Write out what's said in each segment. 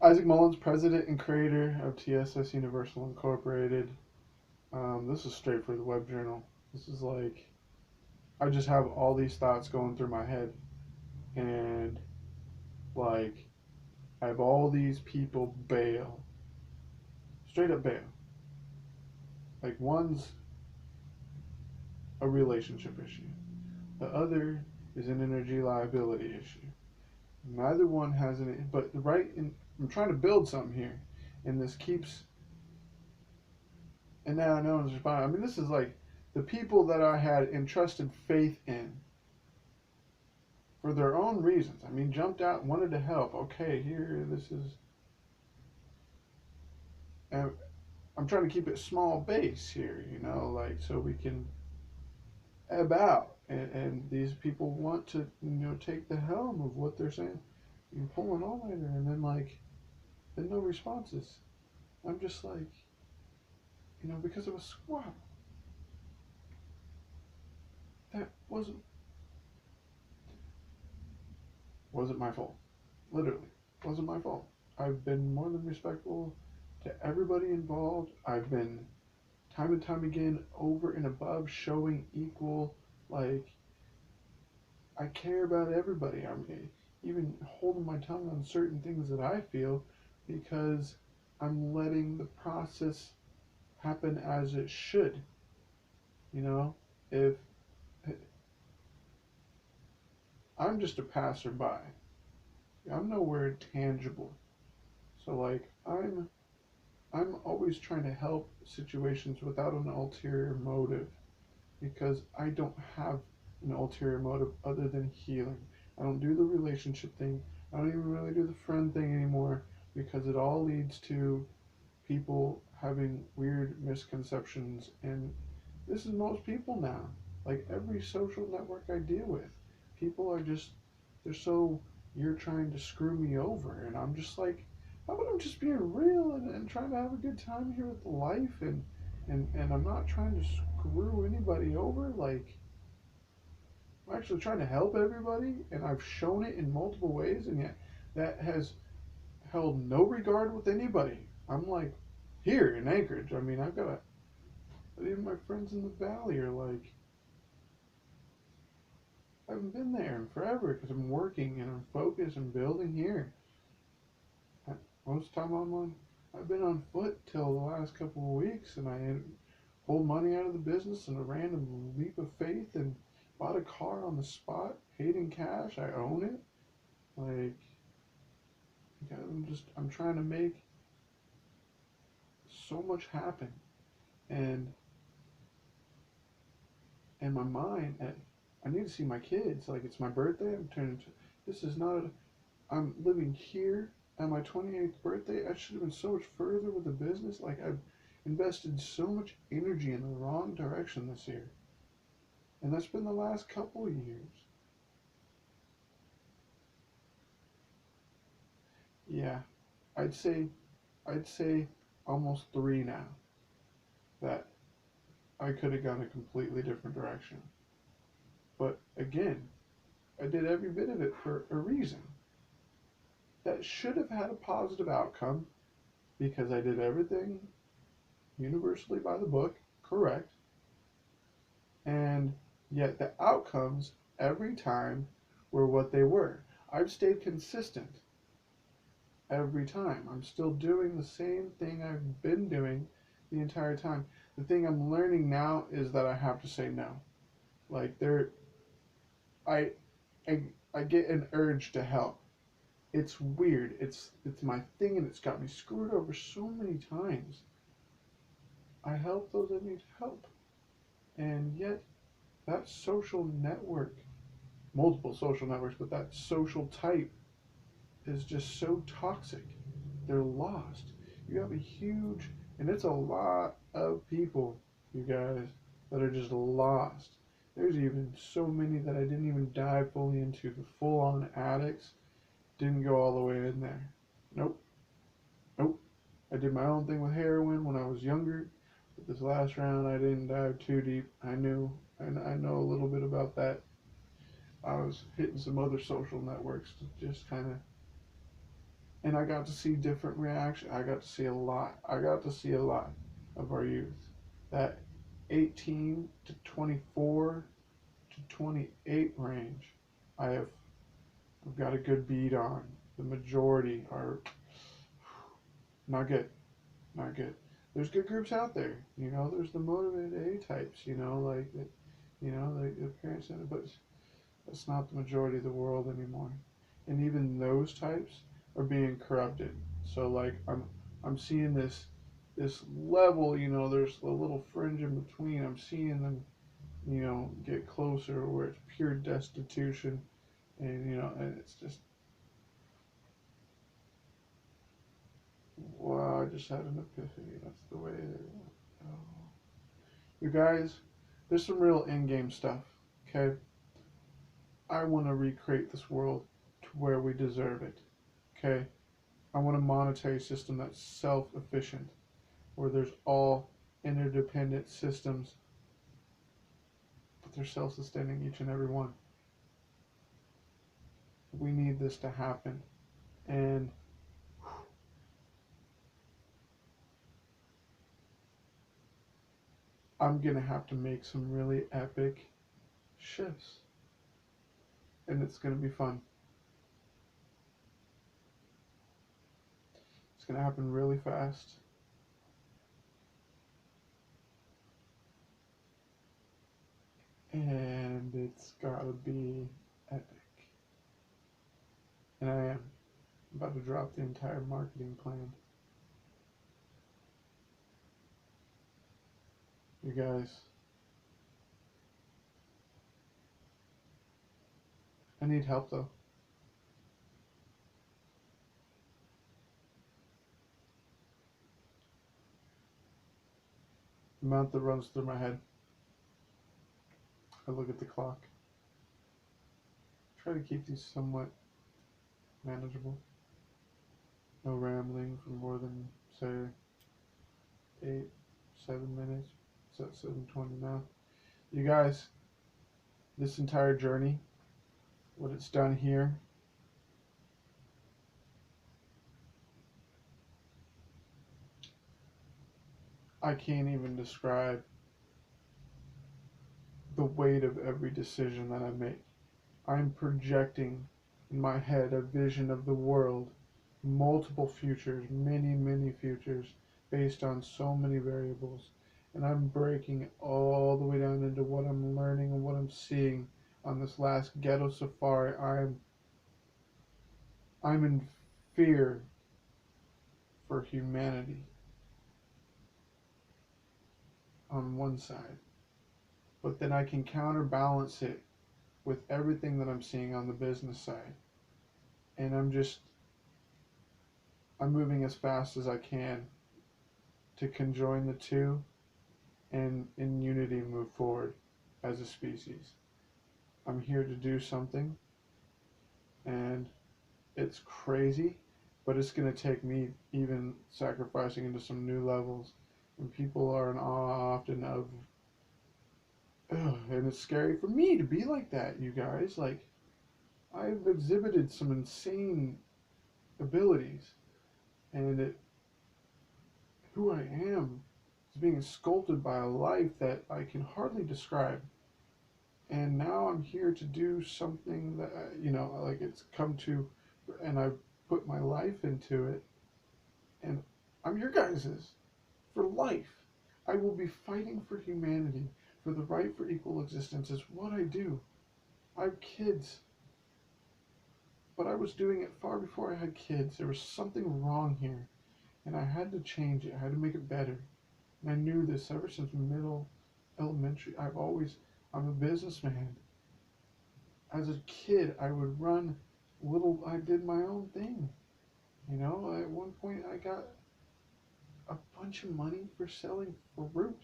Isaac Mullins, president and creator of TSS Universal Incorporated. This is straight for the web journal. This is like, I just have all these thoughts going through my head, and like, I have all these people bail, straight up bail. Like, one's a relationship issue, the other is an energy liability issue. Neither one has any, but right in, I'm trying to build something here, and this keeps, and now no one's responding. I mean, this is like the people that I had entrusted faith in for their own reasons. I mean, jumped out, wanted to help. Okay, here, this is. And I'm trying to keep it small base here, like so we can ebb out. And these people want to, take the helm of what they're saying. You pull an all nighter, and then no responses. I'm just like, because of a squat. That wasn't my fault. Literally, wasn't my fault. I've been more than respectful to everybody involved. I've been time and time again over and above showing equal, like, I care about everybody. I'm even holding my tongue on certain things that I feel because I'm letting the process happen as it should. If I'm just a passerby, I'm nowhere tangible. So like I'm always trying to help situations without an ulterior motive because I don't have an ulterior motive other than healing. I don't do the relationship thing. I don't even really do the friend thing anymore because it all leads to people having weird misconceptions. And this is most people now. Like every social network I deal with, people are just, they're so, you're trying to screw me over. And I'm just like, how about I'm just being real and trying to have a good time here with life, and I'm not trying to screw anybody over. Like, I'm actually trying to help everybody, and I've shown it in multiple ways, and yet that has held no regard with anybody. I'm like, here in Anchorage, I mean, I've got a, even my friends in the valley are like, I haven't been there in forever because I'm working and I'm focused and building here. Most time I've been on foot till the last couple of weeks, and I pulled money out of the business in a random leap of faith and bought a car on the spot, paid in cash. I own it. Like, I'm trying to make so much happen, and in my mind, I need to see my kids. Like, it's my birthday. I'm turning. This is not. I'm living here at my 28th birthday. I should have been so much further with the business. Like, I've invested so much energy in the wrong direction this year, and that's been the last couple of years. Yeah, I'd say I'd say almost three now that I could have gone a completely different direction. But again, I did every bit of it for a reason. That should have had a positive outcome because I did everything universally by the book, correct, and yet the outcomes every time were what they were. I've stayed consistent every time. I'm still doing the same thing I've been doing the entire time. The thing I'm learning now is that I have to say no. Like I, I, I get an urge to help. It's weird. It's my thing, and it's got me screwed over so many times. I help those that need help, and yet that social network, multiple social networks, but that social type is just so toxic. They're lost. You have a huge, and it's a lot of people, you guys, that are just lost. There's even so many that I didn't even dive fully into. The full on addicts didn't go all the way in there. Nope, nope. I did my own thing with heroin when I was younger. But this last round, I didn't dive too deep. I know a little bit about that. I was hitting some other social networks to just kind of And I got to see different reactions. I got to see a lot. I got to see a lot of our youth. That 18 to 24 to 28 range, I have I've got a good beat on. The majority are not good, not good. There's good groups out there, you know. There's the motivated A types, you know, like the parents, but that's not the majority of the world anymore. And even those types are being corrupted. So like I'm seeing this level, you know, there's a little fringe in between. I'm seeing them, you know, get closer where it's pure destitution, and you know, and it's just, wow, I just had an epiphany. That's the way it is. Oh. You guys, there's some real in-game stuff. Okay, I want to recreate this world to where we deserve it. Okay, I want a monetary system that's self-efficient, where there's all interdependent systems, but they're self-sustaining each and every one. We need this to happen, and I'm gonna have to make some really epic shifts, and it's gonna be fun. It's gonna happen really fast, and it's gotta be epic. And I am about to drop the entire marketing plan. You guys, I need help though. The amount that runs through my head. I look at the clock. Try to keep these somewhat manageable. No rambling for more than, say, 8, 7 minutes. It's at 7:20 now. You guys, this entire journey, what it's done here, I can't even describe the weight of every decision that I make. I'm projecting in my head a vision of the world, multiple futures, many, many futures, based on so many variables. And I'm breaking it all the way down into what I'm learning and what I'm seeing on this last ghetto safari. I'm in fear for humanity on one side, but then I can counterbalance it with everything that I'm seeing on the business side. And I'm moving as fast as I can to conjoin the two and in unity move forward as a species. I'm here to do something, and it's crazy, but it's going to take me even sacrificing into some new levels. And people are in awe often of, ugh, and it's scary for me to be like that, you guys. Like, I've exhibited some insane abilities, and who I am is being sculpted by a life that I can hardly describe. And now I'm here to do something that, you know, like it's come to, and I've put my life into it, and I'm your guys's for life. I will be fighting for humanity, for the right for equal existence is what I do. I have kids, but I was doing it far before I had kids. There was something wrong here, and I had to change it. I had to make it better. And I knew this ever since middle elementary. I'm a businessman. As a kid, I would run I did my own thing. You know, at one point I got a bunch of money for selling fruit.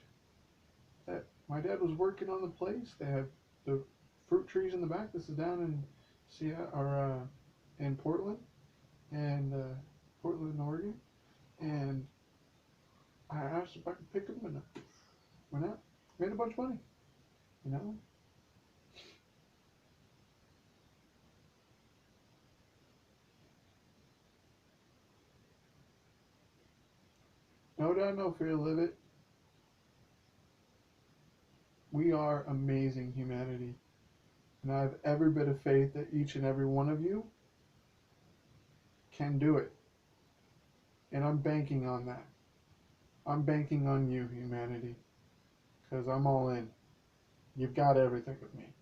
That my dad was working on the place. They have the fruit trees in the back. This is down in Seattle, or in Portland, and Portland, Oregon. And I asked if I could pick them, and went out, made a bunch of money. You know, No doubt, no fear, live it. We are amazing humanity. And I have every bit of faith that each and every one of you can do it. And I'm banking on that. I'm banking on you, humanity. Because I'm all in. You've got everything with me.